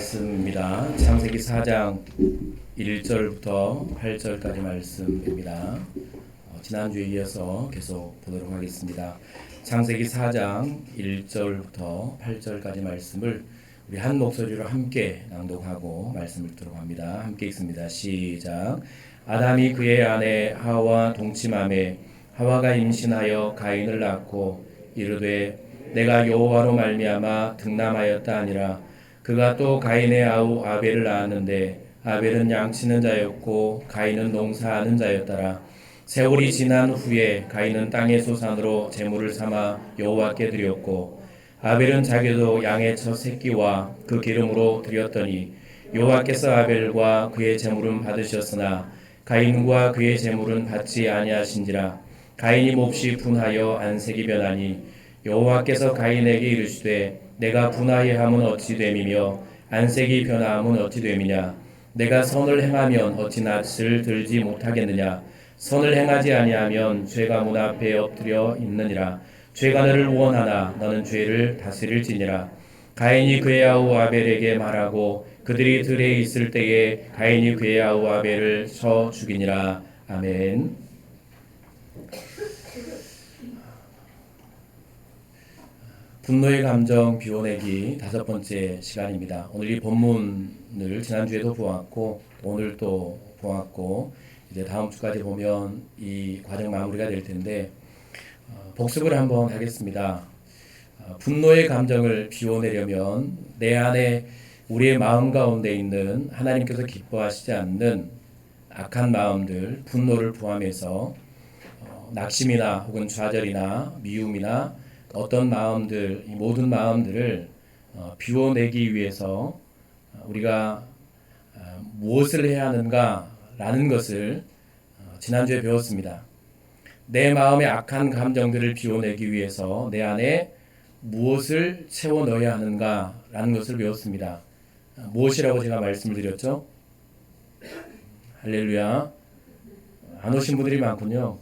말씀입니다. 창세기 4장 1절부터 8절까지 말씀입니다. 지난주에 이어서 계속 보도록 하겠습니다. 창세기 4장 1절부터 8절까지 말씀을 우리 한 목소리로 함께 낭독하고 말씀을 듣도록 합니다. 함께 읽습니다. 시작. 아담이 그의 아내 하와 동침하매 하와가 임신하여 가인을 낳고 이르되 내가 여호와로 말미암아 득남하였다 하니라. 그가 또 가인의 아우 아벨을 낳았는데 아벨은 양치는 자였고 가인은 농사하는 자였더라. 세월이 지난 후에 가인은 땅의 소산으로 제물을 삼아 여호와께 드렸고 아벨은 자기도 양의 첫 새끼와 그 기름으로 드렸더니 여호와께서 아벨과 그의 제물은 받으셨으나 가인과 그의 제물은 받지 아니하신지라. 가인이 몹시 분하여 안색이 변하니 여호와께서 가인에게 이르시되 내가 분하여 함은 어찌 됨이며 안색이 변함은 어찌 됨이냐. 내가 선을 행하면 어찌 낯을 들지 못하겠느냐. 선을 행하지 아니하면 죄가 문 앞에 엎드려 있느니라. 죄가 너를 원하나 너는 죄를 다스릴지니라. 가인이 그의 아우 아벨에게 말하고 그들이 들에 있을 때에 가인이 그의 아우 아벨을 쳐 죽이니라. 아멘. 분노의 감정 비워내기 5번째 시간입니다. 오늘 이 본문을 지난주에도 보았고 오늘 또 보았고 이제 다음 주까지 보면 이 과정 마무리가 될 텐데 복습을 한번 하겠습니다. 분노의 감정을 비워내려면 내 안에 우리의 마음 가운데 있는 하나님께서 기뻐하시지 않는 악한 마음들, 분노를 포함해서 낙심이나 혹은 좌절이나 미움이나 어떤 마음들, 이 모든 마음들을 비워내기 위해서 우리가 무엇을 해야 하는가라는 것을 지난주에 배웠습니다. 내 마음의 악한 감정들을 비워내기 위해서 내 안에 무엇을 채워 넣어야 하는가라는 것을 배웠습니다. 무엇이라고 제가 말씀을 드렸죠? 할렐루야. 안 오신 분들이 많군요.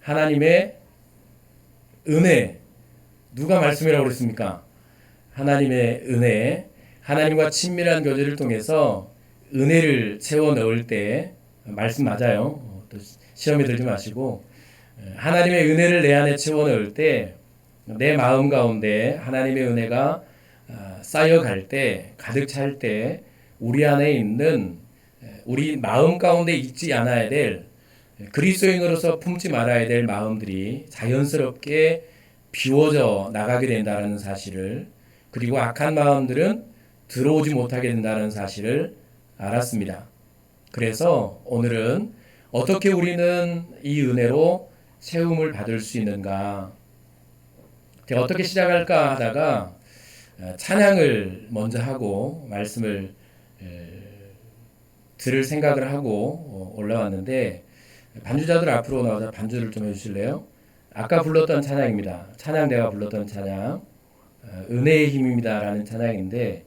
하나님의 은혜. 누가 말씀이라고 그랬습니까? 하나님의 은혜, 하나님과 친밀한 교제를 통해서 은혜를 채워 넣을 때 말씀 맞아요. 또 시험에 들지 마시고 하나님의 은혜를 내 안에 채워 넣을 때 내 마음 가운데 하나님의 은혜가 쌓여갈 때, 가득 찰 때 우리 안에 있는 우리 마음 가운데 있지 않아야 될 그리스도인으로서 품지 말아야 될 마음들이 자연스럽게 비워져 나가게 된다는 사실을, 그리고 악한 마음들은 들어오지 못하게 된다는 사실을 알았습니다. 그래서 오늘은 어떻게 우리는 이 은혜로 채움을 받을 수 있는가, 제가 어떻게 시작할까 하다가 찬양을 먼저 하고 말씀을 들을 생각을 하고 올라왔는데 반주자들 앞으로 나와서 반주를 좀 해주실래요? 아까 불렀던 찬양입니다. 찬양대가 불렀던 찬양, 은혜의 힘입니다 라는 찬양인데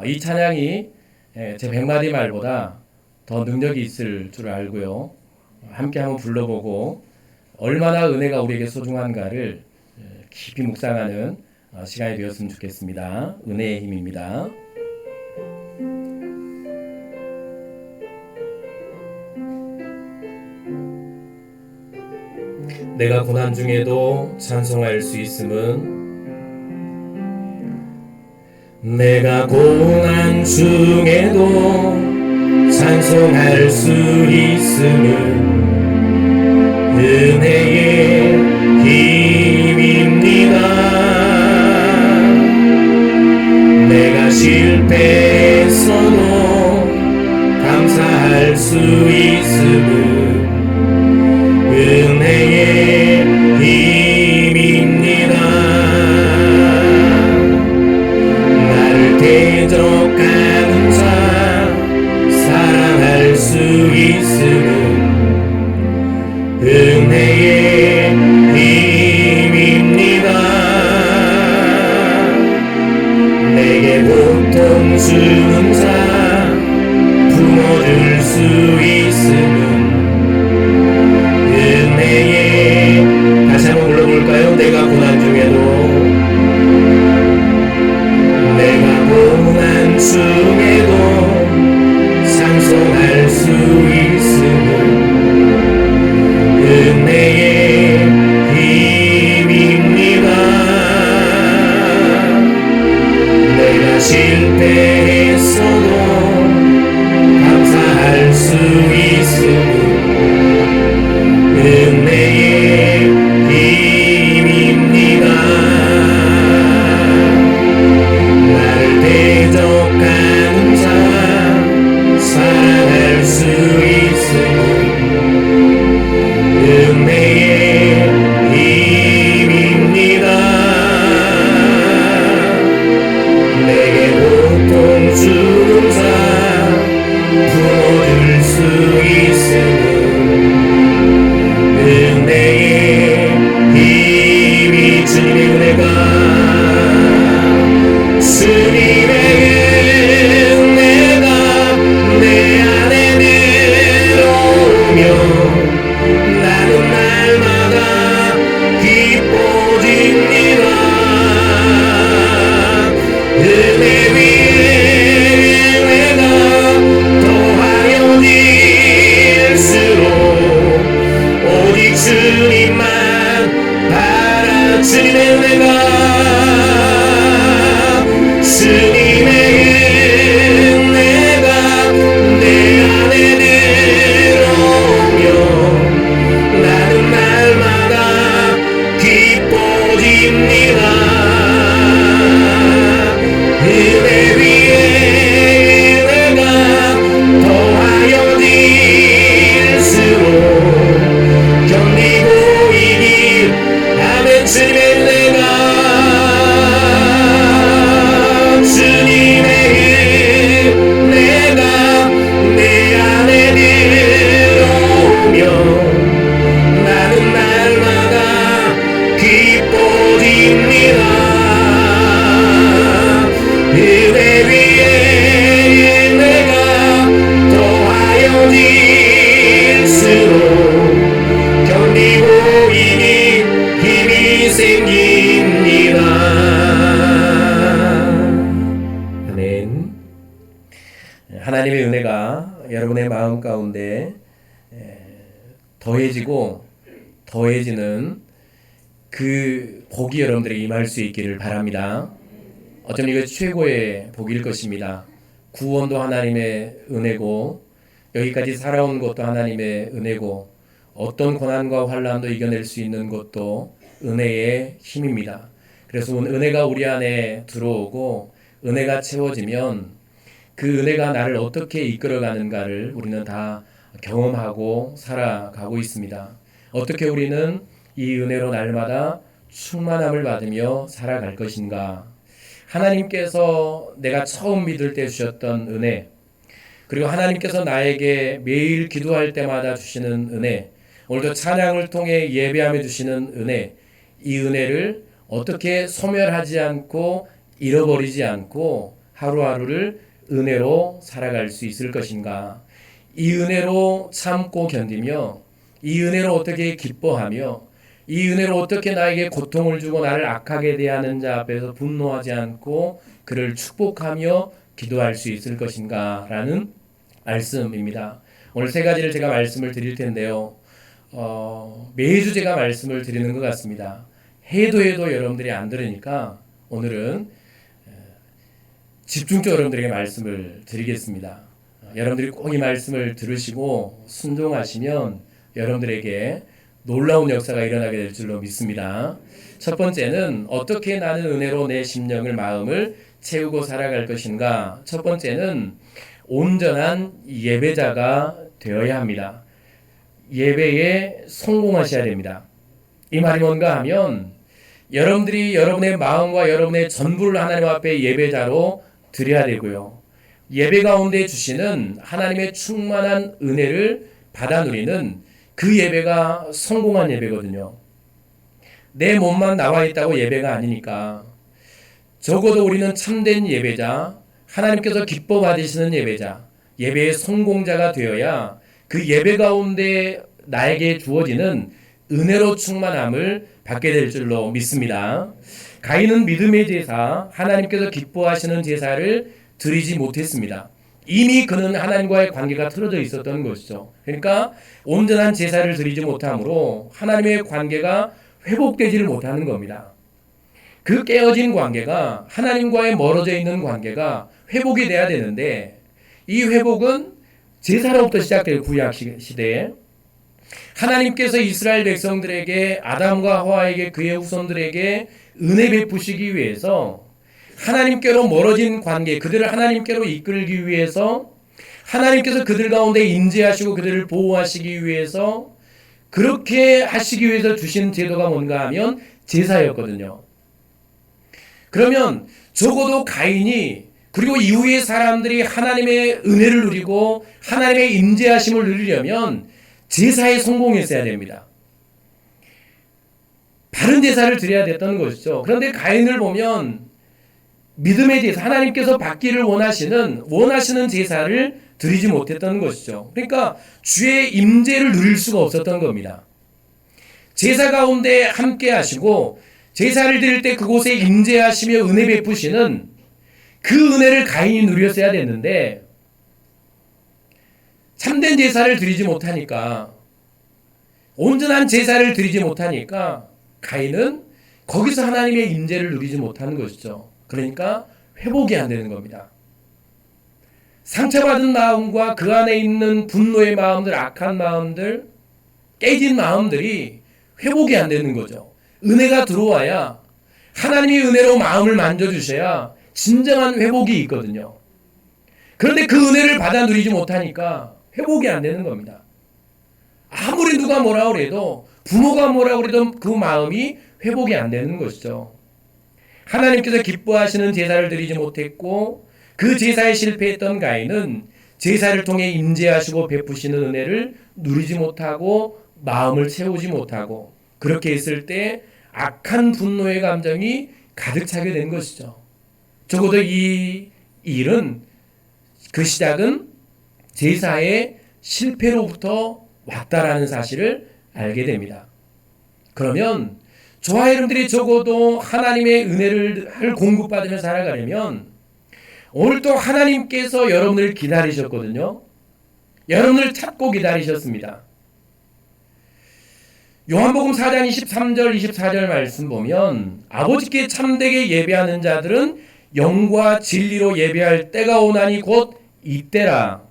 이 찬양이 제 100마디 말보다 더 능력이 있을 줄 알고요. 함께 한번 불러보고 얼마나 은혜가 우리에게 소중한가를 깊이 묵상하는 시간이 되었으면 좋겠습니다. 은혜의 힘입니다. 내가 고난 중에도 찬송할 수 있음은, 내가 고난 중에도 찬송할 수 있음은 은혜의 힘입니다. 내가 실패했어도 감사할 수 있음은 은혜의 힘입니다. 나를 대적하는 자 사랑할 수 있음은 은혜의 힘입니다. 내게 고통 주는 자 품어줄 수 있음은 다시 한번 불러볼까요? 내가 고난 중에도, 내가 고난 중 하나님의 은혜가 여러분의 마음 가운데 더해지고 더해지는 그 복이 여러분들에게 임할 수 있기를 바랍니다. 어쩌면 이거 최고의 복일 것입니다. 구원도 하나님의 은혜고 여기까지 살아온 것도 하나님의 은혜고 어떤 고난과 환난도 이겨낼 수 있는 것도 은혜의 힘입니다. 그래서 은혜가 우리 안에 들어오고 은혜가 채워지면 그 은혜가 나를 어떻게 이끌어가는가를 우리는 다 경험하고 살아가고 있습니다. 어떻게 우리는 이 은혜로 날마다 충만함을 받으며 살아갈 것인가? 하나님께서 내가 처음 믿을 때 주셨던 은혜, 그리고 하나님께서 나에게 매일 기도할 때마다 주시는 은혜, 오늘도 찬양을 통해 예배하며 주시는 은혜, 이 은혜를 어떻게 소멸하지 않고 잃어버리지 않고 하루하루를 은혜로 살아갈 수 있을 것인가? 이 은혜로 참고 견디며 이 은혜로 어떻게 기뻐하며 이 은혜로 어떻게 나에게 고통을 주고 나를 악하게 대하는 자 앞에서 분노하지 않고 그를 축복하며 기도할 수 있을 것인가? 라는 말씀입니다. 오늘 세 가지를 제가 말씀을 드릴 텐데요. 매주 제가 말씀을 드리는 것 같습니다. 해도 여러분들이 안 들으니까 오늘은 집중적으로 여러분들에게 말씀을 드리겠습니다. 여러분들이 꼭 이 말씀을 들으시고 순종하시면 여러분들에게 놀라운 역사가 일어나게 될 줄로 믿습니다. 첫 번째는 어떻게 나는 은혜로 내 심령을 마음을 채우고 살아갈 것인가? 첫 번째는 온전한 예배자가 되어야 합니다. 예배에 성공하셔야 됩니다. 이 말이 뭔가 하면 여러분들이 여러분의 마음과 여러분의 전부를 하나님 앞에 예배자로 드려야 되고요. 예배 가운데 주시는 하나님의 충만한 은혜를 받아 누리는 그 예배가 성공한 예배거든요. 내 몸만 나와 있다고 예배가 아니니까 적어도 우리는 참된 예배자, 하나님께서 기뻐 받으시는 예배자, 예배의 성공자가 되어야 그 예배 가운데 나에게 주어지는 은혜로 충만함을 받게 될 줄로 믿습니다. 가인은 믿음의 제사, 하나님께서 기뻐하시는 제사를 드리지 못했습니다. 이미 그는 하나님과의 관계가 틀어져 있었던 것이죠. 그러니까 온전한 제사를 드리지 못함으로 하나님의 관계가 회복되지를 못하는 겁니다. 그 깨어진 관계가 하나님과의 멀어져 있는 관계가 회복이 돼야 되는데 이 회복은 제사로부터 시작돼요. 구약 시대에 하나님께서 이스라엘 백성들에게 아담과 하와에게 그의 후손들에게 은혜 베푸시기 위해서 하나님께로 멀어진 관계, 그들을 하나님께로 이끌기 위해서 하나님께서 그들 가운데 임재하시고 그들을 보호하시기 위해서 그렇게 하시기 위해서 주신 제도가 뭔가 하면 제사였거든요. 그러면 적어도 가인이 그리고 이후의 사람들이 하나님의 은혜를 누리고 하나님의 임재하심을 누리려면 제사에 성공했어야 됩니다. 바른 제사를 드려야 됐던 것이죠. 그런데 가인을 보면 믿음의 제사, 하나님께서 받기를 원하시는 제사를 드리지 못했던 것이죠. 그러니까 주의 임재를 누릴 수가 없었던 겁니다. 제사 가운데 함께 하시고 제사를 드릴 때 그곳에 임재하시며 은혜 베푸시는 그 은혜를 가인이 누렸어야 됐는데 참된 제사를 드리지 못하니까, 온전한 제사를 드리지 못하니까 가인은 거기서 하나님의 임재를 누리지 못하는 것이죠. 그러니까 회복이 안 되는 겁니다. 상처받은 마음과 그 안에 있는 분노의 마음들, 악한 마음들, 깨진 마음들이 회복이 안 되는 거죠. 은혜가 들어와야, 하나님의 은혜로 마음을 만져주셔야 진정한 회복이 있거든요. 그런데 그 은혜를 받아 누리지 못하니까 회복이 안 되는 겁니다. 아무리 누가 뭐라 그래도, 부모가 뭐라 그래도 그 마음이 회복이 안 되는 것이죠. 하나님께서 기뻐하시는 제사를 드리지 못했고 그 제사에 실패했던 가인은 제사를 통해 임재하시고 베푸시는 은혜를 누리지 못하고 마음을 채우지 못하고 그렇게 했을 때 악한 분노의 감정이 가득 차게 된 것이죠. 적어도 이 일은, 그 시작은 제사의 실패로부터 왔다라는 사실을 알게 됩니다. 그러면 저와 여러분들이 적어도 하나님의 은혜를 공급받으며 살아가려면 오늘 또 하나님께서 여러분을 기다리셨거든요. 여러분을 찾고 기다리셨습니다. 요한복음 4장 23절 24절 말씀 보면 아버지께 참되게 예배하는 자들은 영과 진리로 예배할 때가 오나니 곧 이때라.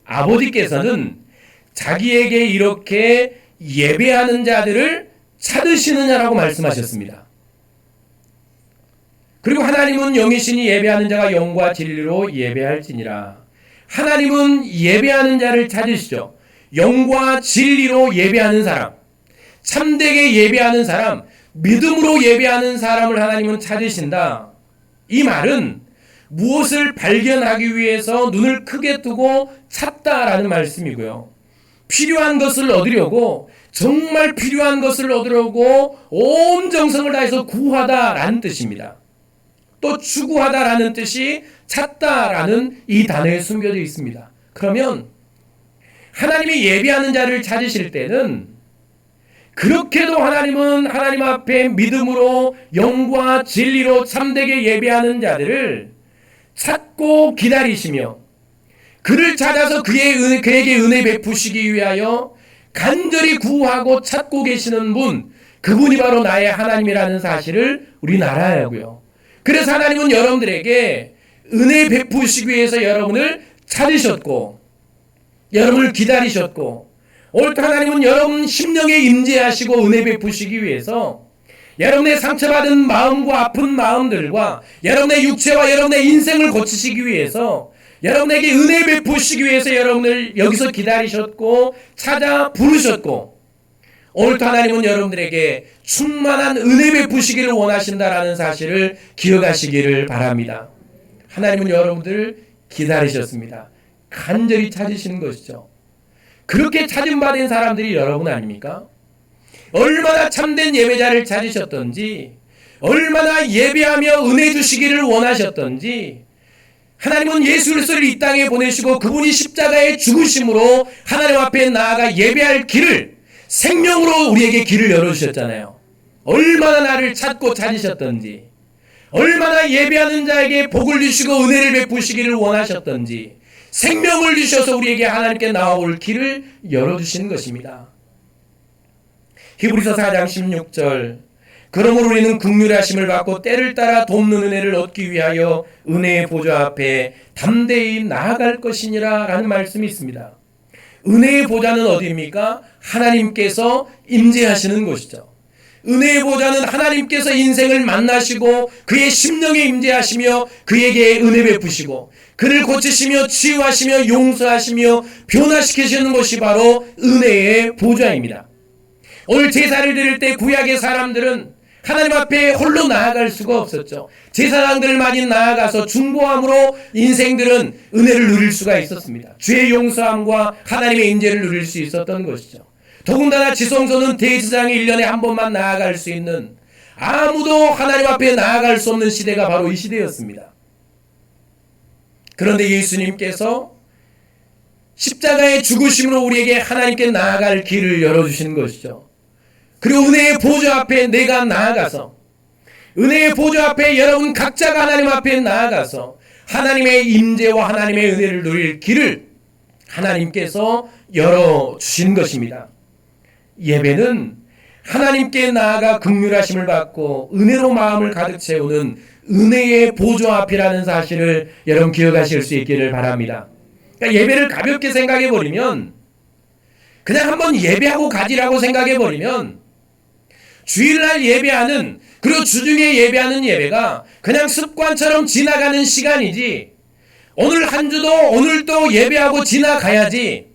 아버지께서는 자기에게 이렇게 예배하는 자들을 찾으시느냐라고 말씀하셨습니다. 그리고 하나님은 영이시니 예배하는 자가 영과 진리로 예배할지니라. 하나님은 예배하는 자를 찾으시죠. 영과 진리로 예배하는 사람, 참되게 예배하는 사람, 믿음으로 예배하는 사람을 하나님은 찾으신다. 이 말은 무엇을 발견하기 위해서 눈을 크게 뜨고 찾다라는 말씀이고요. 필요한 것을 얻으려고, 정말 필요한 것을 얻으려고 온 정성을 다해서 구하다라는 뜻입니다. 또 추구하다라는 뜻이 찾다라는 이 단어에 숨겨져 있습니다. 그러면 하나님이 예배하는 자를 찾으실 때는 그렇게도 하나님은 하나님 앞에 믿음으로 영과 진리로 참되게 예배하는 자들을 찾고 기다리시며 그를 찾아서 그에게 은혜 베푸시기 위하여 간절히 구하고 찾고 계시는 분, 그분이 바로 나의 하나님이라는 사실을 우리는 알아야 하고요. 그래서 하나님은 여러분들에게 은혜 베푸시기 위해서 여러분을 찾으셨고 여러분을 기다리셨고 오늘 하나님은 여러분 심령에 임재하시고 은혜 베푸시기 위해서 여러분의 상처받은 마음과 아픈 마음들과 여러분의 육체와 여러분의 인생을 고치시기 위해서 여러분에게 은혜 베푸시기 위해서 여러분을 여기서 기다리셨고 찾아 부르셨고 오늘도 하나님은 여러분들에게 충만한 은혜 베푸시기를 원하신다라는 사실을 기억하시기를 바랍니다. 하나님은 여러분들을 기다리셨습니다. 간절히 찾으시는 것이죠. 그렇게 찾음받은 사람들이 여러분 아닙니까? 얼마나 참된 예배자를 찾으셨던지 얼마나 예배하며 은혜 주시기를 원하셨던지 하나님은 예수 그리스도를 이 땅에 보내시고 그분이 십자가의 죽으심으로 하나님 앞에 나아가 예배할 길을 생명으로 우리에게 길을 열어주셨잖아요. 얼마나 나를 찾고 찾으셨던지 얼마나 예배하는 자에게 복을 주시고 은혜를 베푸시기를 원하셨던지 생명을 주셔서 우리에게 하나님께 나아올 길을 열어주신 것입니다. 히브리서 4장 16절 그러므로 우리는 긍휼하심을 받고 때를 따라 돕는 은혜를 얻기 위하여 은혜의 보좌 앞에 담대히 나아갈 것이니라 라는 말씀이 있습니다. 은혜의 보좌는 어디입니까? 하나님께서 임재하시는 곳이죠. 은혜의 보좌는 하나님께서 인생을 만나시고 그의 심령에 임재하시며 그에게 은혜 베푸시고 그를 고치시며 치유하시며 용서하시며 변화시키시는 것이 바로 은혜의 보좌입니다. 오늘 제사를 드릴 때 구약의 사람들은 하나님 앞에 홀로 나아갈 수가 없었죠. 제사장들을 많이 나아가서 중보함으로 인생들은 은혜를 누릴 수가 있었습니다. 죄의 용서함과 하나님의 인재를 누릴 수 있었던 것이죠. 더군다나 지성소는 대제사장이 1년에 한 번만 나아갈 수 있는 아무도 하나님 앞에 나아갈 수 없는 시대가 바로 이 시대였습니다. 그런데 예수님께서 십자가의 죽으심으로 우리에게 하나님께 나아갈 길을 열어주시는 것이죠. 그리고 은혜의 보좌 앞에 내가 나아가서 은혜의 보좌 앞에 여러분 각자가 하나님 앞에 나아가서 하나님의 임재와 하나님의 은혜를 누릴 길을 하나님께서 열어주신 것입니다. 예배는 하나님께 나아가 긍휼하심을 받고 은혜로 마음을 가득 채우는 은혜의 보좌 앞이라는 사실을 여러분 기억하실 수 있기를 바랍니다. 그러니까 예배를 가볍게 생각해버리면 그냥 한번 예배하고 가지라고 생각해버리면 주일날 예배하는 그리고 주중에 예배하는 예배가 그냥 습관처럼 지나가는 시간이지 오늘 한 주도 오늘도 예배하고 지나가야지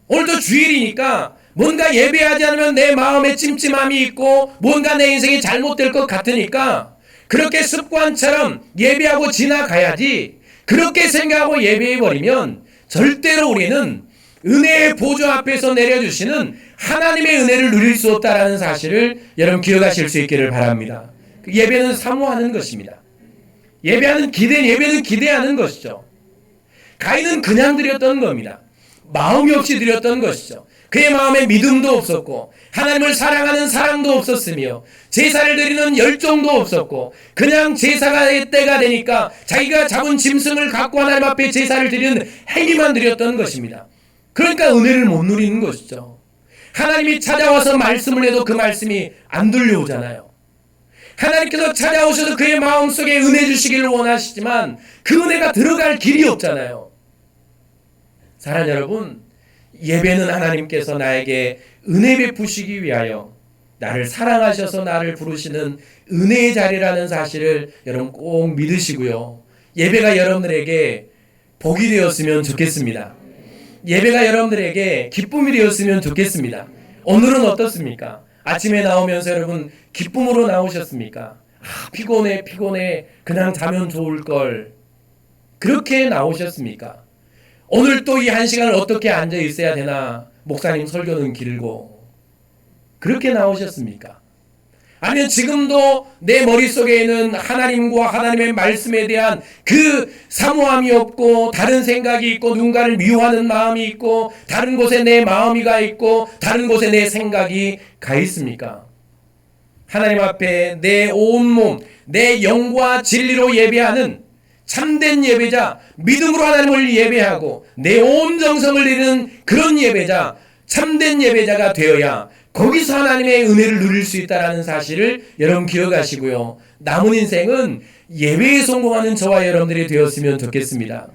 오늘도 주일이니까 뭔가 예배하지 않으면 내 마음에 찜찜함이 있고 뭔가 내 인생이 잘못될 것 같으니까 그렇게 습관처럼 예배하고 지나가야지 그렇게 생각하고 예배해버리면 절대로 우리는 은혜의 보좌 앞에서 내려주시는 하나님의 은혜를 누릴 수 없다는 사실을 여러분 기억하실 수 있기를 바랍니다. 예배는 사모하는 것입니다. 예배는 기대하는 것이죠. 가인은 그냥 드렸던 겁니다. 마음이 없이 드렸던 것이죠. 그의 마음에 믿음도 없었고 하나님을 사랑하는 사랑도 없었으며 제사를 드리는 열정도 없었고 그냥 제사가 때가 되니까 자기가 잡은 짐승을 갖고 하나님 앞에 제사를 드리는 행위만 드렸던 것입니다. 그러니까 은혜를 못 누리는 것이죠. 하나님이 찾아와서 말씀을 해도 그 말씀이 안 들려오잖아요. 하나님께서 찾아오셔서 그의 마음속에 은혜 주시기를 원하시지만 그 은혜가 들어갈 길이 없잖아요. 사랑하는 여러분, 예배는 하나님께서 나에게 은혜 베푸시기 위하여 나를 사랑하셔서 나를 부르시는 은혜의 자리라는 사실을 여러분 꼭 믿으시고요. 예배가 여러분들에게 복이 되었으면 좋겠습니다. 예배가 여러분들에게 기쁨이 되었으면 좋겠습니다. 오늘은 어떻습니까? 아침에 나오면서 여러분 기쁨으로 나오셨습니까? 피곤해 그냥 자면 좋을걸 그렇게 나오셨습니까? 오늘 또 이 한 시간을 어떻게 앉아 있어야 되나? 목사님 설교는 길고 그렇게 나오셨습니까? 아니면 지금도 내 머릿속에는 하나님과 하나님의 말씀에 대한 그 사모함이 없고 다른 생각이 있고 누군가를 미워하는 마음이 있고 다른 곳에 내 마음이 가 있고 다른 곳에 내 생각이 가 있습니까? 하나님 앞에 내 온몸, 내 영과 진리로 예배하는 참된 예배자, 믿음으로 하나님을 예배하고 내 온 정성을 드리는 그런 예배자, 참된 예배자가 되어야 거기서 하나님의 은혜를 누릴 수 있다는 사실을 여러분 기억하시고요. 남은 인생은 예배에 성공하는 저와 여러분들이 되었으면 좋겠습니다.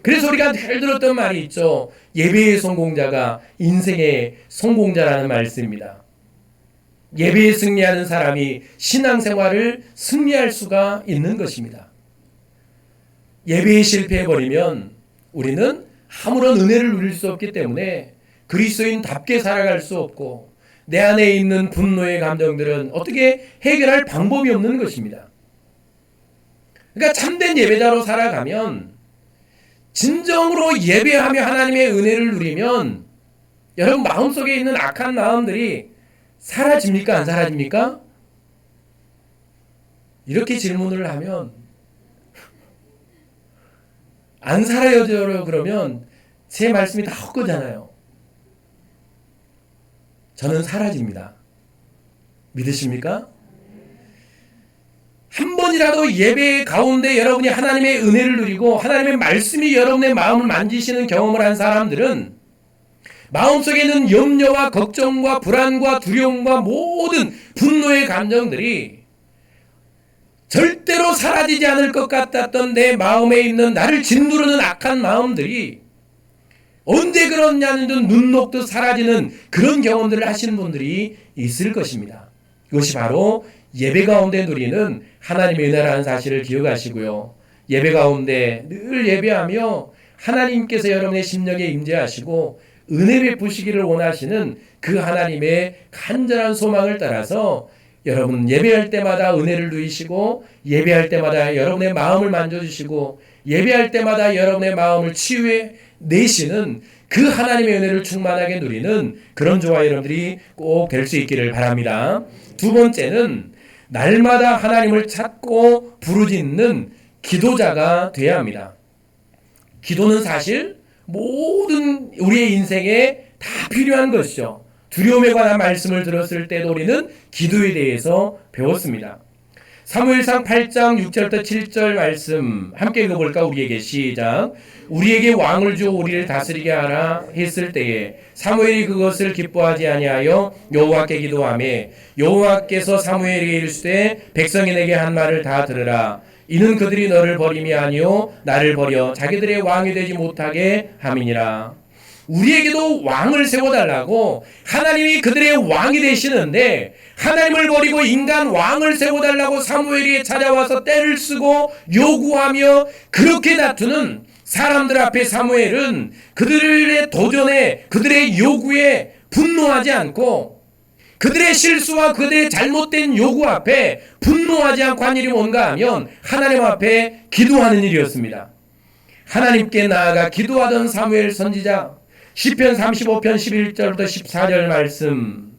그래서 우리가 늘 들었던 말이 있죠. 예배의 성공자가 인생의 성공자라는 말씀입니다. 예배에 승리하는 사람이 신앙생활을 승리할 수가 있는 것입니다. 예배에 실패해버리면 우리는 아무런 은혜를 누릴 수 없기 때문에 그리스도인답게 살아갈 수 없고 내 안에 있는 분노의 감정들은 어떻게 해결할 방법이 없는 것입니다. 그러니까 참된 예배자로 살아가면 진정으로 예배하며 하나님의 은혜를 누리면 여러분 마음속에 있는 악한 마음들이 사라집니까? 안 사라집니까? 이렇게 질문을 하면 안 사라져요 그러면 제 말씀이 다 헛거잖아요. 저는 사라집니다. 믿으십니까? 한 번이라도 예배 가운데 여러분이 하나님의 은혜를 누리고 하나님의 말씀이 여러분의 마음을 만지시는 경험을 한 사람들은 마음속에 있는 염려와 걱정과 불안과 두려움과 모든 분노의 감정들이 절대로 사라지지 않을 것 같았던 내 마음에 있는 나를 짓누르는 악한 마음들이 언제 그러냐는 듯 눈 녹듯 사라지는 그런 경험들을 하시는 분들이 있을 것입니다. 이것이 바로 예배 가운데 누리는 하나님의 은혜라는 사실을 기억하시고요. 예배 가운데 늘 예배하며 하나님께서 여러분의 심령에 임재하시고 은혜 베푸시기를 원하시는 그 하나님의 간절한 소망을 따라서 여러분 예배할 때마다 은혜를 누리시고 예배할 때마다 여러분의 마음을 만져주시고 예배할 때마다 여러분의 마음을 치유해 내시는 그 하나님의 은혜를 충만하게 누리는 그런 저와 여러분들이 꼭 될 수 있기를 바랍니다. 두 번째는 날마다 하나님을 찾고 부르짖는 기도자가 되어야 합니다. 기도는 사실 모든 우리의 인생에 다 필요한 것이죠. 두려움에 관한 말씀을 들었을 때도 우리는 기도에 대해서 배웠습니다. 사무엘상 8장 6절부터 7절 말씀 함께 읽어볼까? 우리에게 시작. 우리에게 왕을 주어 우리를 다스리게 하라 했을 때에 사무엘이 그것을 기뻐하지 아니하여 여호와께 기도하며 여호와께서 사무엘에게 이르시되 백성이 내게 한 말을 다 들으라. 이는 그들이 너를 버림이 아니요 나를 버려 자기들의 왕이 되지 못하게 함이니라. 우리에게도 왕을 세워달라고 하나님이 그들의 왕이 되시는데 하나님을 버리고 인간 왕을 세워달라고 사무엘이 찾아와서 떼를 쓰고 요구하며 그렇게 다투는 사람들 앞에 사무엘은 그들의 도전에 그들의 요구에 분노하지 않고 그들의 실수와 그들의 잘못된 요구 앞에 분노하지 않고 한 일이 뭔가 하면 하나님 앞에 기도하는 일이었습니다. 하나님께 나아가 기도하던 사무엘 선지자 시편 35편 11절부터 14절 말씀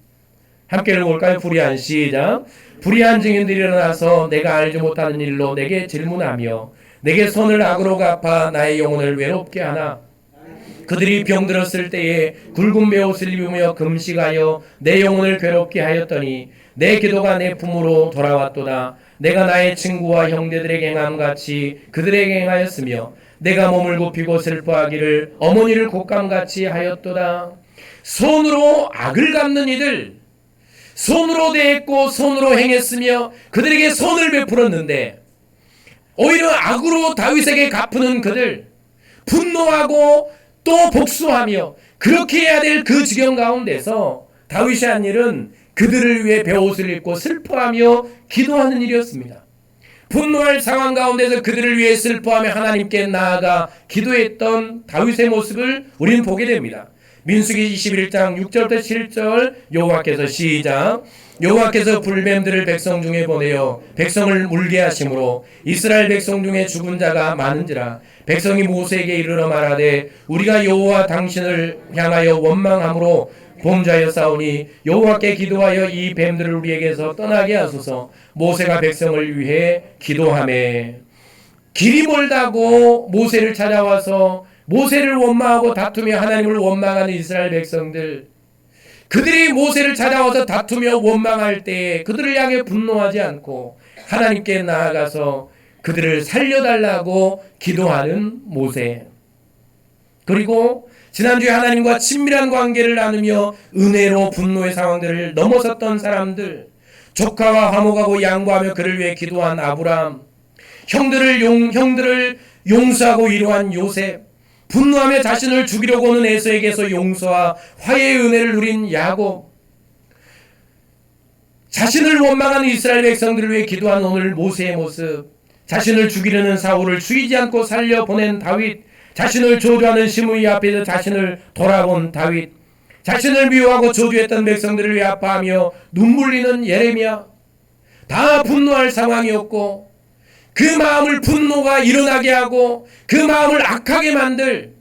함께 읽어볼까요? 불의한 시작. 불의한 증인들이 일어나서 내가 알지 못하는 일로 내게 질문하며 내게 손을 악으로 갚아 나의 영혼을 외롭게 하나 그들이 병들었을 때에 굵은 베옷을 입으며 금식하여 내 영혼을 괴롭게 하였더니 내 기도가 내 품으로 돌아왔도다. 내가 나의 친구와 형제들에게 행함같이 그들에게 행하였으며 내가 몸을 굽히고 슬퍼하기를 어머니를 곶감같이 하였도다. 손으로 악을 갚는 이들, 손으로 대했고 손으로 행했으며 그들에게 손을 베풀었는데 오히려 악으로 다윗에게 갚는 그들, 분노하고 또 복수하며 그렇게 해야 될 그 지경 가운데서 다윗이 한 일은 그들을 위해 베옷을 입고 슬퍼하며 기도하는 일이었습니다. 분노할 상황 가운데서 그들을 위해 슬퍼하며 하나님께 나아가 기도했던 다윗의 모습을 우리는 보게 됩니다. 민수기 21장 6절부터 7절 여호와께서 시작. 여호와께서 불뱀들을 백성 중에 보내어 백성을 물게 하심으로 이스라엘 백성 중에 죽은 자가 많은지라. 백성이 모세에게 이르러 말하되 우리가 여호와 당신을 향하여 원망함으로 범죄하였사오니 여호와께 기도하여 이 뱀들을 우리에게서 떠나게 하소서. 모세가 백성을 위해 기도하매 길이 멀다고 모세를 찾아와서 모세를 원망하고 다투며 하나님을 원망하는 이스라엘 백성들, 그들이 모세를 찾아와서 다투며 원망할 때에 그들을 향해 분노하지 않고 하나님께 나아가서 그들을 살려달라고 기도하는 모세, 그리고 지난주에 하나님과 친밀한 관계를 나누며 은혜로 분노의 상황들을 넘어섰던 사람들, 조카와 화목하고 양보하며 그를 위해 기도한 아브라함, 형들을 용서하고 위로한 요셉, 분노하며 자신을 죽이려고 오는 에서에게서 용서와 화해의 은혜를 누린 야곱, 자신을 원망하는 이스라엘 백성들을 위해 기도한 오늘 모세의 모습, 자신을 죽이려는 사울을 죽이지 않고 살려보낸 다윗, 자신을 저주하는 시므이 앞에서 자신을 돌아본 다윗, 자신을 미워하고 저주했던 백성들을 위해 아파하며 눈물 흘리는 예레미야, 다 분노할 상황이었고 그 마음을 분노가 일어나게 하고 그 마음을 악하게 만들,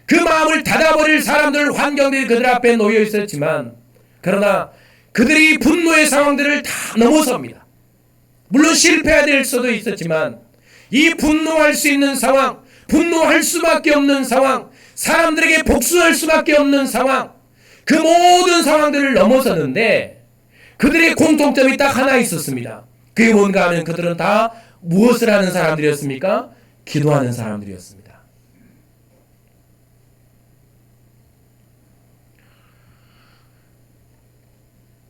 그 마음을 닫아버릴 사람들, 환경들이 그들 앞에 놓여 있었지만 그러나 그들이 분노의 상황들을 다 넘어섭니다. 물론 실패해야 될 수도 있었지만 이 분노할 수 있는 상황, 분노할 수밖에 없는 상황, 사람들에게 복수할 수밖에 없는 상황, 그 모든 상황들을 넘어섰는데 그들의 공통점이 딱 하나 있었습니다. 그게 뭔가 하면 그들은 다 무엇을 하는 사람들이었습니까? 기도하는 사람들이었습니다.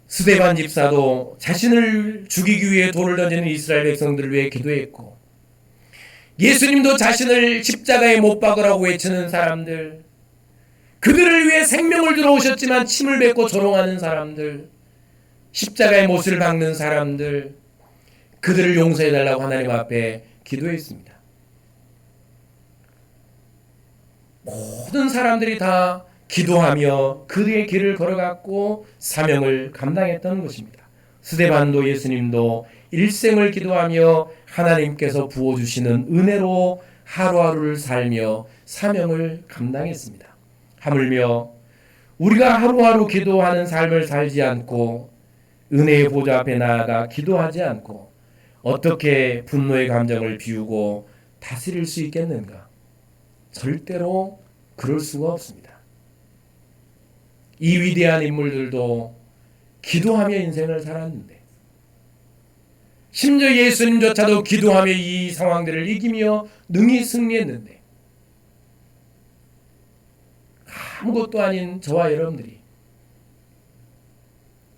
스데반 집사도 자신을 죽이기 위해 돌을 던지는 이스라엘 백성들을 위해 기도했고, 예수님도 자신을 십자가에 못 박으라고 외치는 사람들, 그들을 위해 생명을 들어오셨지만 침을 뱉고 조롱하는 사람들, 십자가의 못을 박는 사람들, 그들을 용서해달라고 하나님 앞에 기도했습니다. 모든 사람들이 다 기도하며 그의 길을 걸어갔고 사명을 감당했던 것입니다. 스데반도 예수님도 일생을 기도하며 하나님께서 부어주시는 은혜로 하루하루를 살며 사명을 감당했습니다. 하물며 우리가 하루하루 기도하는 삶을 살지 않고 은혜의 보좌 앞에 나아가 기도하지 않고 어떻게 분노의 감정을 비우고 다스릴 수 있겠는가? 절대로 그럴 수가 없습니다. 이 위대한 인물들도 기도하며 인생을 살았는데, 심지어 예수님조차도 기도하며 이 상황들을 이기며 능히 승리했는데, 아무것도 아닌 저와 여러분들이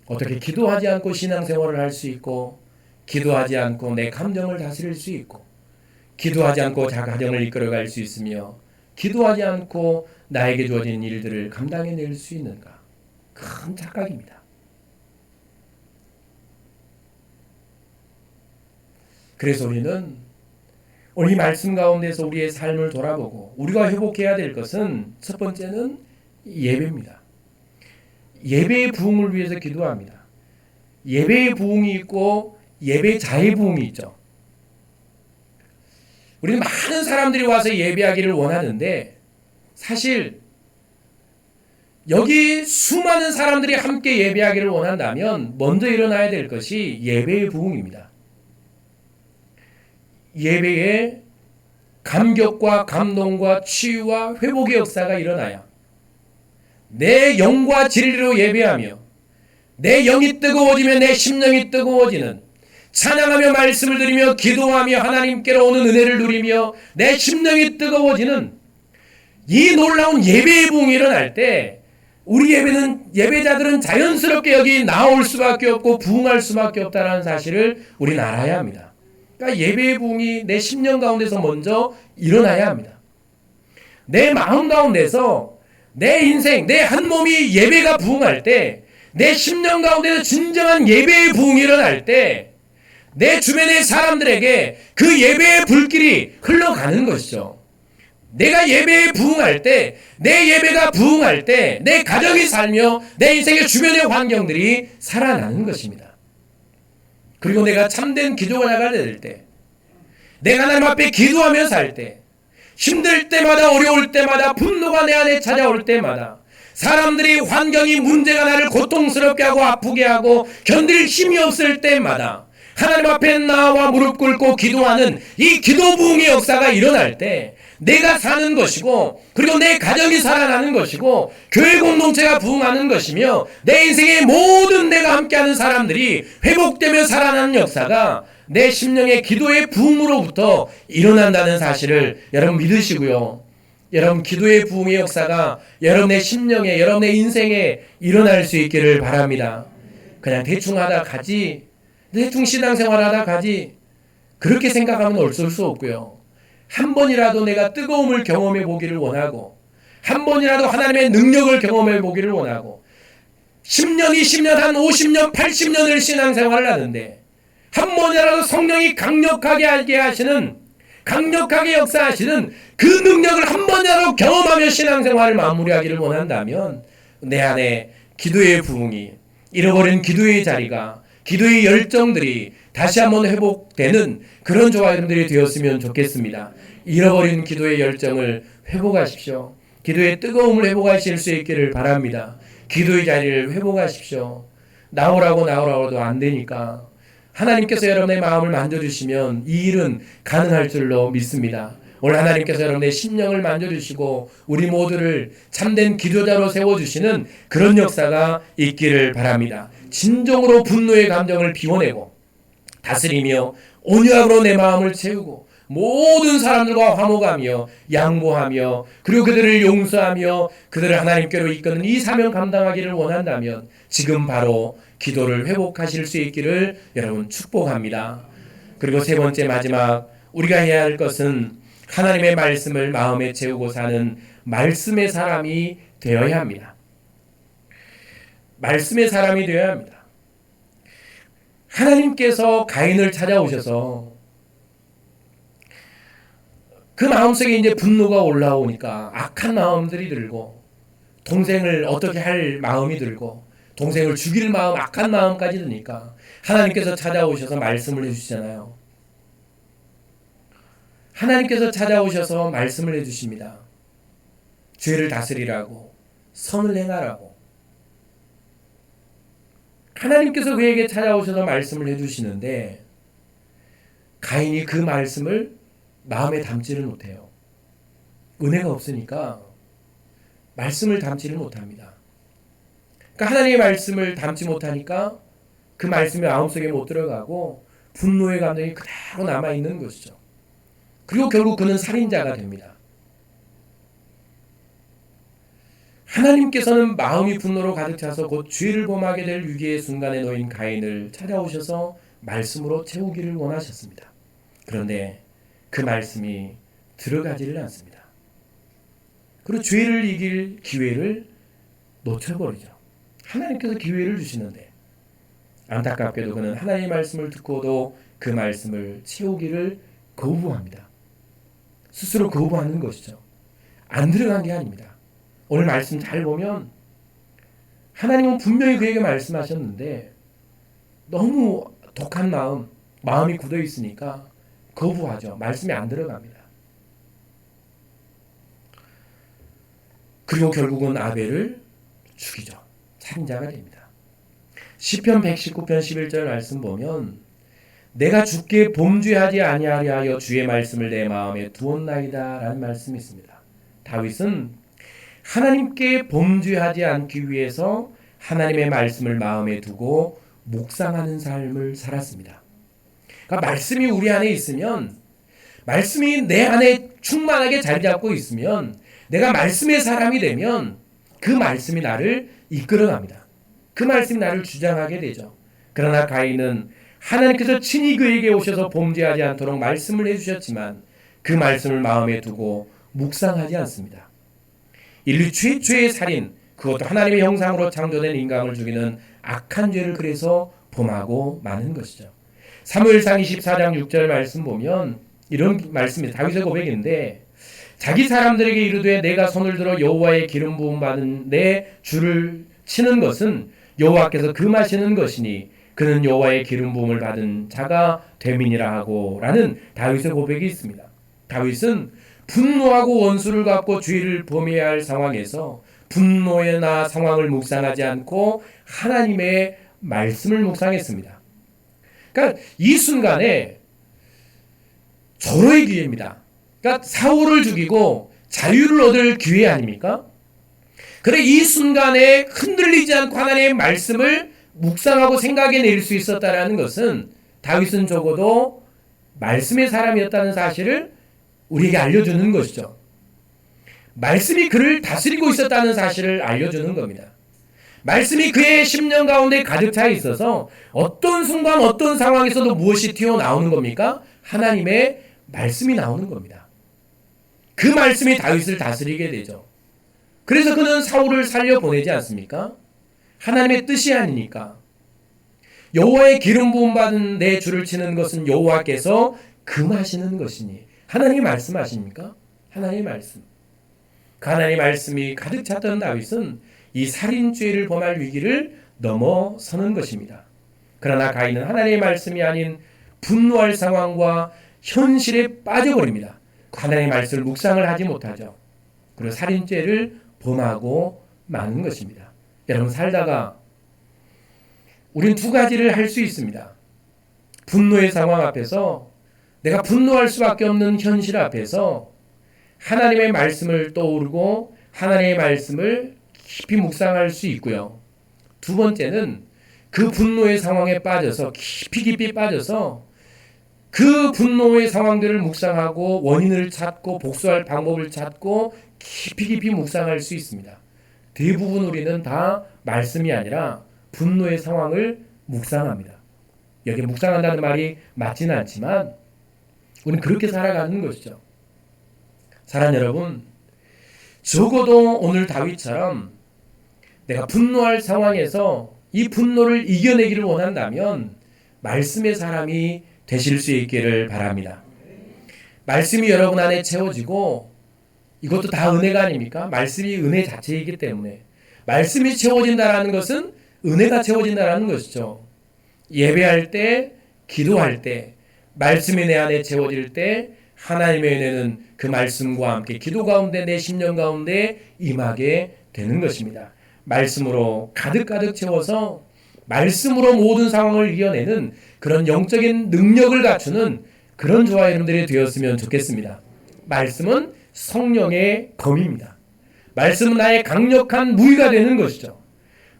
어떻게 기도하지 않고 신앙생활을 할 수 있고, 기도하지 않고 내 감정을 다스릴 수 있고, 기도하지 않고 자기 가정을 이끌어갈 수 있으며, 기도하지 않고 나에게 주어진 일들을 감당해낼 수 있는가? 큰 착각입니다. 그래서 우리는 오늘 이 말씀 가운데서 우리의 삶을 돌아보고 우리가 회복해야 될 것은 첫 번째는 예배입니다. 예배의 부흥을 위해서 기도합니다. 예배의 부흥이 있고 예배자의 부흥이 있죠. 우리는 많은 사람들이 와서 예배하기를 원하는데, 사실 여기 수많은 사람들이 함께 예배하기를 원한다면 먼저 일어나야 될 것이 예배의 부흥입니다. 예배의 감격과 감동과 치유와 회복의 역사가 일어나야 내 영과 진리로 예배하며 내 영이 뜨거워지며 내 심령이 뜨거워지는, 찬양하며 말씀을 드리며 기도하며 하나님께로 오는 은혜를 누리며 내 심령이 뜨거워지는 이 놀라운 예배의 부흥이 일어날 때 우리 예배자들은 자연스럽게 여기 나올 수밖에 없고 부흥할 수밖에 없다는 사실을 우리는 알아야 합니다. 그러니까 예배의 부흥이 내 심령 가운데서 먼저 일어나야 합니다. 내 마음 가운데서 내 인생, 내 한 몸이 예배가 부흥할 때, 내 심령 가운데서 진정한 예배의 부흥이 일어날 때 내 주변의 사람들에게 그 예배의 불길이 흘러가는 것이죠. 내가 예배에 부흥할 때, 내 예배가 부흥할 때 내 가정이 살며 내 인생의 주변의 환경들이 살아나는 것입니다. 그리고 내가 참된 기도가 나갈 때, 내가 하나님 앞에 기도하며 살 때, 힘들 때마다 어려울 때마다 분노가 내 안에 찾아올 때마다 사람들이 환경이 문제가 나를 고통스럽게 하고 아프게 하고 견딜 힘이 없을 때마다 하나님 앞에 나와 무릎 꿇고 기도하는 이 기도 부흥의 역사가 일어날 때 내가 사는 것이고, 그리고 내 가정이 살아나는 것이고, 교회 공동체가 부흥하는 것이며 내 인생의 모든 내가 함께하는 사람들이 회복되며 살아나는 역사가 내 심령의 기도의 부흥으로부터 일어난다는 사실을 여러분 믿으시고요. 여러분 기도의 부흥의 역사가 여러분의 심령에, 여러분의 인생에 일어날 수 있기를 바랍니다. 그냥 대충 하다 가지, 대충 신앙생활 하다 가지, 그렇게 생각하면 어쩔 수 없고요. 한 번이라도 내가 뜨거움을 경험해 보기를 원하고, 한 번이라도 하나님의 능력을 경험해 보기를 원하고, 10년, 20년, 한 50년, 80년을 신앙생활을 하는데 한 번이라도 성령이 강력하게 알게 하시는, 강력하게 역사하시는 그 능력을 한 번이라도 경험하며 신앙생활을 마무리하기를 원한다면 내 안에 기도의 부흥이, 잃어버린 기도의 자리가, 기도의 열정들이 다시 한번 회복되는 그런 저와 여러분들이 되었으면 좋겠습니다. 잃어버린 기도의 열정을 회복하십시오. 기도의 뜨거움을 회복하실 수 있기를 바랍니다. 기도의 자리를 회복하십시오. 나오라고 해도 안 되니까 하나님께서 여러분의 마음을 만져주시면 이 일은 가능할 줄로 믿습니다. 오늘 하나님께서 여러분의 심령을 만져주시고 우리 모두를 참된 기도자로 세워주시는 그런 역사가 있기를 바랍니다. 진정으로 분노의 감정을 비워내고 다스리며 온유함으로 내 마음을 채우고 모든 사람들과 화목하며 양보하며 그리고 그들을 용서하며 그들을 하나님께로 이끄는 이 사명 감당하기를 원한다면 지금 바로 기도를 회복하실 수 있기를 여러분 축복합니다. 그리고 세 번째 마지막 우리가 해야 할 것은 하나님의 말씀을 마음에 채우고 사는 말씀의 사람이 되어야 합니다. 말씀의 사람이 되어야 합니다. 하나님께서 가인을 찾아오셔서 그 마음속에 이제 분노가 올라오니까 악한 마음들이 들고 동생을 어떻게 할 마음이 들고 동생을 죽일 마음, 악한 마음까지 드니까 하나님께서 찾아오셔서 말씀을 해주시잖아요. 하나님께서 찾아오셔서 말씀을 해주십니다. 죄를 다스리라고, 선을 행하라고. 하나님께서 그에게 찾아오셔서 말씀을 해주시는데 가인이 그 말씀을 마음에 담지를 못해요. 은혜가 없으니까 말씀을 담지를 못합니다. 그러니까 하나님의 말씀을 담지 못하니까 그 말씀이 마음속에 못 들어가고 분노의 감정이 그대로 남아있는 것이죠. 그리고 결국 그는 살인자가 됩니다. 하나님께서는 마음이 분노로 가득 차서 곧 죄를 범하게 될 위기의 순간에 놓인 가인을 찾아오셔서 말씀으로 채우기를 원하셨습니다. 그런데 그 말씀이 들어가지를 않습니다. 그리고 죄를 이길 기회를 놓쳐버리죠. 하나님께서 기회를 주시는데 안타깝게도 그는 하나님의 말씀을 듣고도 그 말씀을 채우기를 거부합니다. 스스로 거부하는 것이죠. 안 들어간 게 아닙니다. 오늘 말씀 잘 보면 하나님은 분명히 그에게 말씀하셨는데 너무 독한 마음이 굳어 있으니까 거부하죠. 말씀이 안 들어갑니다. 그리고 결국은 아벨을 죽이죠. 살인자가 됩니다. 시편 119편 11절 말씀 보면 내가 주께 범죄하지 아니하려 하여 주의 말씀을 내 마음에 두었나이다 라는 말씀이 있습니다. 다윗은 하나님께 범죄하지 않기 위해서 하나님의 말씀을 마음에 두고 묵상하는 삶을 살았습니다. 그러니까 말씀이 우리 안에 있으면, 말씀이 내 안에 충만하게 자리 잡고 있으면, 내가 말씀의 사람이 되면 그 말씀이 나를 이끌어갑니다. 그 말씀이 나를 주장하게 되죠. 그러나 가인은 하나님께서 친히 그에게 오셔서 범죄하지 않도록 말씀을 해주셨지만 그 말씀을 마음에 두고 묵상하지 않습니다. 인류 최초의 살인, 그것도 하나님의 형상으로 창조된 인간을 죽이는 악한 죄를 그래서 범하고 마는 것이죠. 사무엘상 24장 6절 말씀 보면 이런 말씀이 다윗의 고백인데, 자기 사람들에게 이르되 내가 손을 들어 여호와의 기름 부음 받은 내 주를 치는 것은 여호와께서 금하시는 것이니 그는 여호와의 기름 부음을 받은 자가 됨이니라 하고 라는 다윗의 고백이 있습니다. 다윗은 분노하고 원수를 갚고 죄를 범해야 할 상황에서 분노나 상황을 묵상하지 않고 하나님의 말씀을 묵상했습니다. 그러니까 이 순간에 절호의 기회입니다. 그러니까 사울을 죽이고 자유를 얻을 기회 아닙니까? 그래 이 순간에 흔들리지 않고 하나님의 말씀을 묵상하고 생각해낼 수 있었다는 것은 다윗은 적어도 말씀의 사람이었다는 사실을 우리에게 알려주는 것이죠. 말씀이 그를 다스리고 있었다는 사실을 알려주는 겁니다. 말씀이 그의 심령 가운데 가득 차 있어서 어떤 순간 어떤 상황에서도 무엇이 튀어나오는 겁니까? 하나님의 말씀이 나오는 겁니다. 그 말씀이 다윗을 다스리게 되죠. 그래서 그는 사울을 살려보내지 않습니까? 하나님의 뜻이 아니니까. 여호와의 기름 부음 받은 내 주를 치는 것은 여호와께서 금하시는 것이니. 하나님이 말씀하십니까? 하나님의 말씀. 그 하나님의 말씀이 가득 찼던 다윗은 이 살인죄를 범할 위기를 넘어서는 것입니다. 그러나 가인은 하나님의 말씀이 아닌 분노할 상황과 현실에 빠져버립니다. 하나님의 말씀을 묵상을 하지 못하죠. 그리고 살인죄를 범하고 마는 것입니다. 여러분 살다가 우린 두 가지를 할 수 있습니다. 분노의 상황 앞에서, 내가 분노할 수밖에 없는 현실 앞에서 하나님의 말씀을 떠오르고 하나님의 말씀을 깊이 묵상할 수 있고요. 두 번째는 그 분노의 상황에 빠져서 깊이 빠져서 그 분노의 상황들을 묵상하고 원인을 찾고 복수할 방법을 찾고 깊이 묵상할 수 있습니다. 대부분 우리는 다 말씀이 아니라 분노의 상황을 묵상합니다. 여기 묵상한다는 말이 맞지는 않지만 우리는 그렇게 살아가는 것이죠. 사랑하는 여러분, 적어도 오늘 다윗처럼 내가 분노할 상황에서 이 분노를 이겨내기를 원한다면 말씀의 사람이 되실 수 있기를 바랍니다. 말씀이 여러분 안에 채워지고, 이것도 다 은혜가 아닙니까? 말씀이 은혜 자체이기 때문에 말씀이 채워진다라는 것은 은혜가 채워진다라는 것이죠. 예배할 때, 기도할 때, 말씀이 내 안에 채워질 때 하나님의 은혜는 그 말씀과 함께 기도 가운데 내 심령 가운데 임하게 되는 것입니다. 말씀으로 가득 채워서 말씀으로 모든 상황을 이겨내는 그런 영적인 능력을 갖추는 그런 저와 여러분들이 되었으면 좋겠습니다. 말씀은 성령의 검입니다. 말씀은 나의 강력한 무기가 되는 것이죠.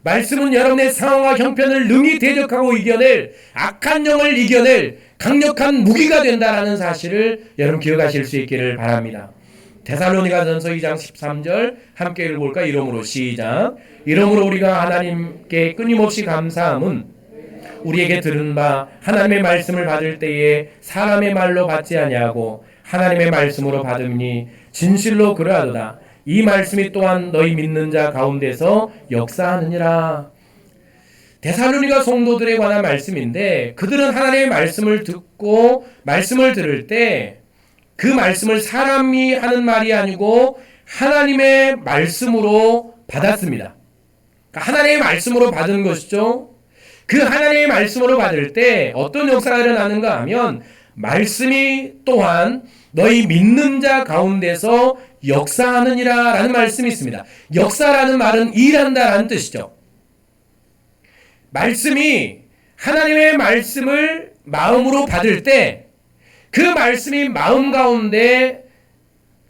말씀은 여러분의 상황과 형편을 능히 대적하고 이겨낼, 악한 영을 이겨낼 강력한 무기가 된다는 사실을 여러분 기억하실 수 있기를 바랍니다. 데살로니가전서 2장 13절 함께 읽어볼까? 이러므로 시작. 이러므로 우리가 하나님께 끊임없이 감사함은 우리에게 들은 바 하나님의 말씀을 받을 때에 사람의 말로 받지 아니하고 하나님의 말씀으로 받음니 진실로 그러하도다. 이 말씀이 또한 너희 믿는 자 가운데서 역사하느니라. 데살로니가 성도들에 관한 말씀인데, 그들은 하나님의 말씀을 듣고 말씀을 들을 때 그 말씀을 사람이 하는 말이 아니고 하나님의 말씀으로 받았습니다. 그러니까 하나님의 말씀으로 받은 것이죠. 그 하나님의 말씀으로 받을 때 어떤 역사가 일어나는가 하면, 말씀이 또한 너희 믿는 자 가운데서 역사하느니라 라는 말씀이 있습니다. 역사라는 말은 일한다 라는 뜻이죠. 말씀이, 하나님의 말씀을 마음으로 받을 때 그 말씀이 마음 가운데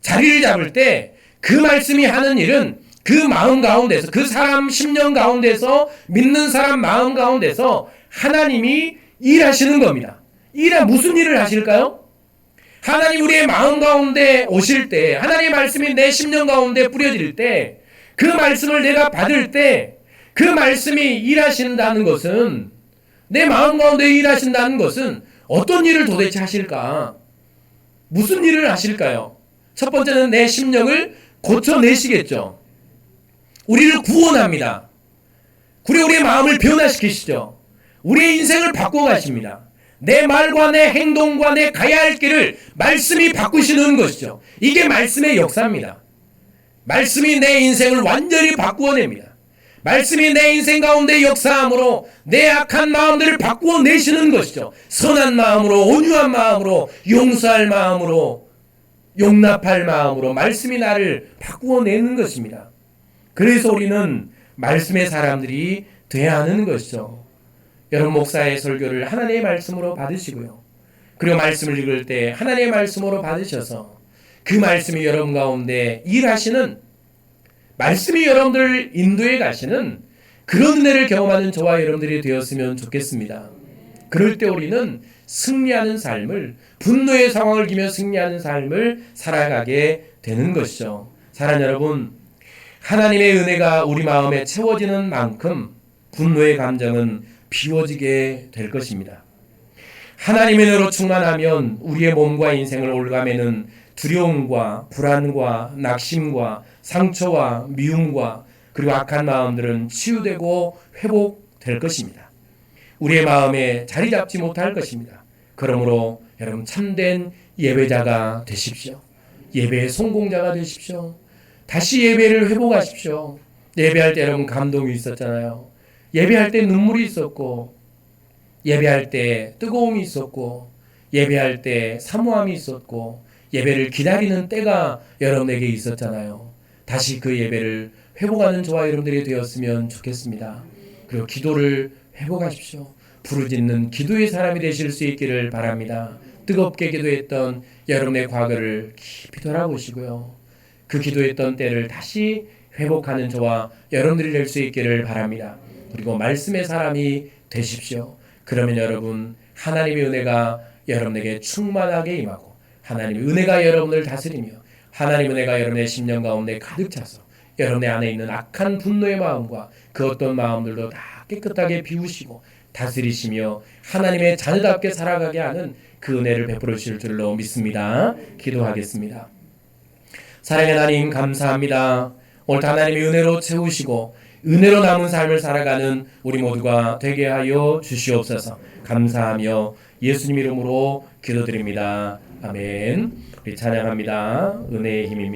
자리를 잡을 때 그 말씀이 하는 일은 그 마음 가운데서 그 사람 심령 가운데서 믿는 사람 마음 가운데서 하나님이 일하시는 겁니다. 무슨 일을 하실까요? 하나님 우리의 마음 가운데 오실 때 하나님의 말씀이 내 심령 가운데 뿌려질 때 그 말씀을 내가 받을 때 그 말씀이 일하신다는 것은 내 마음 가운데 일하신다는 것은 어떤 일을 도대체 하실까? 무슨 일을 하실까요? 첫 번째는 내 심령을 고쳐내시겠죠. 우리를 구원합니다. 우리의 마음을 변화시키시죠. 우리의 인생을 바꿔가십니다. 내 말과 내 행동과 내 가야 할 길을 말씀이 바꾸시는 것이죠. 이게 말씀의 역사입니다. 말씀이 내 인생을 완전히 바꾸어냅니다. 말씀이 내 인생 가운데 역사함으로 내 악한 마음들을 바꾸어내시는 것이죠. 선한 마음으로, 온유한 마음으로, 용서할 마음으로, 용납할 마음으로 말씀이 나를 바꾸어내는 것입니다. 그래서 우리는 말씀의 사람들이 돼야 하는 것이죠. 여러분 목사의 설교를 하나님의 말씀으로 받으시고요. 그리고 말씀을 읽을 때 하나님의 말씀으로 받으셔서 그 말씀이 여러분 가운데 일하시는, 말씀이 여러분들 인도해 가시는 그런 은혜를 경험하는 저와 여러분들이 되었으면 좋겠습니다. 그럴 때 우리는 승리하는 삶을, 분노의 상황을 이기며 승리하는 삶을 살아가게 되는 것이죠. 사랑하는 여러분, 하나님의 은혜가 우리 마음에 채워지는 만큼 분노의 감정은 비워지게 될 것입니다. 하나님의 은혜로 충만하면 우리의 몸과 인생을 올가매는 두려움과 불안과 낙심과 상처와 미움과 그리고 악한 마음들은 치유되고 회복될 것입니다. 우리의 마음에 자리 잡지 못할 것입니다. 그러므로 여러분 참된 예배자가 되십시오. 예배의 성공자가 되십시오. 다시 예배를 회복하십시오. 예배할 때 여러분 감동이 있었잖아요. 예배할 때 눈물이 있었고, 예배할 때 뜨거움이 있었고, 예배할 때 사모함이 있었고, 예배를 기다리는 때가 여러분에게 있었잖아요. 다시 그 예배를 회복하는 저와 여러분들이 되었으면 좋겠습니다. 그리고 기도를 회복하십시오. 부르짖는 기도의 사람이 되실 수 있기를 바랍니다. 뜨겁게 기도했던 여러분의 과거를 깊이 돌아보시고요. 그 기도했던 때를 다시 회복하는 저와 여러분들이 될 수 있기를 바랍니다. 그리고 말씀의 사람이 되십시오. 그러면 여러분 하나님의 은혜가 여러분에게 충만하게 임하고 하나님의 은혜가 여러분을 다스리며 하나님의 은혜가 여러분의 심령 가운데 가득 차서 여러분의 안에 있는 악한 분노의 마음과 그 어떤 마음들도 다 깨끗하게 비우시고 다스리시며 하나님의 자녀답게 살아가게 하는 그 은혜를 베풀어 주실 줄로 믿습니다. 기도하겠습니다. 사랑의 하나님 감사합니다. 오늘 하나님의 은혜로 채우시고 은혜로 남은 삶을 살아가는 우리 모두가 되게 하여 주시옵소서. 감사하며 예수님 이름으로 기도드립니다. 아멘. 우리 찬양합니다. 은혜의 힘입니다.